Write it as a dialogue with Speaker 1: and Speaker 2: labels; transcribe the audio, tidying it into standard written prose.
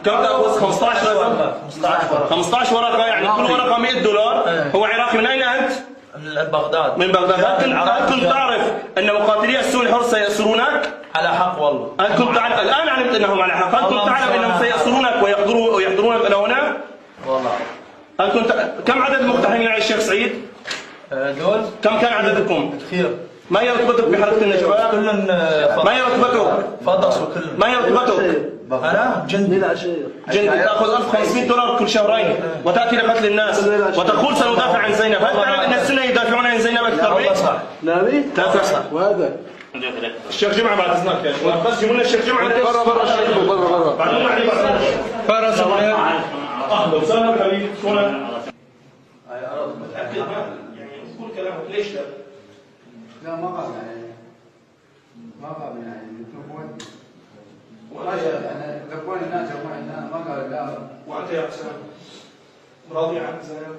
Speaker 1: كم تأخذ؟ 15 ورقة. 15 ورقة يعني كل ورقة $100. هو عراقي. من أين أنت؟
Speaker 2: بغداد.
Speaker 1: من بغداد. هل كنت تعرف أن مقاتلي السوق الحر سيأسرونك؟
Speaker 2: على حق والله.
Speaker 1: هل كنت تعرف؟ الآن علمت أنهم على حق. هل كنت تعلم أنهم سيأسرونك ويحضرونك إلى هنا؟
Speaker 2: والله.
Speaker 1: هل كنت كم عدد المقتحمين على الشيخ سعيد؟
Speaker 2: دول
Speaker 1: كم كان عددكم؟
Speaker 2: كثير.
Speaker 1: ما هي رتبتك بحركة النجوى؟
Speaker 2: كلهم
Speaker 1: ما هي رتبتك؟
Speaker 2: فطسوا كلهم.
Speaker 1: ما هي رتبتك؟
Speaker 2: أنا جندي.
Speaker 1: جندي تأخذ $1500 كل شهرين وتأتي لقتل الناس وتقول سندافع عن زينب. هل تعلم أن السنة يدافعون عن زينب أكثر منك؟
Speaker 2: صح.
Speaker 3: نبي؟
Speaker 1: لا صح.
Speaker 3: وهذا
Speaker 1: الشيخ جمعة بعد إذنك يا شباب. بس جيبوا لنا الشيخ جمعة.
Speaker 3: برا
Speaker 1: بعدين علي بعد.
Speaker 3: فرس
Speaker 1: أهلا وسهلا حبيبي. شلونك؟ متأكد يعني قول كلامك ليش لا؟
Speaker 4: لا ما قام يعني ما قام يعني يطلبون يعني يطلبون الناس ما قال لا.
Speaker 1: وأنت يا حسين راضي عن زينب؟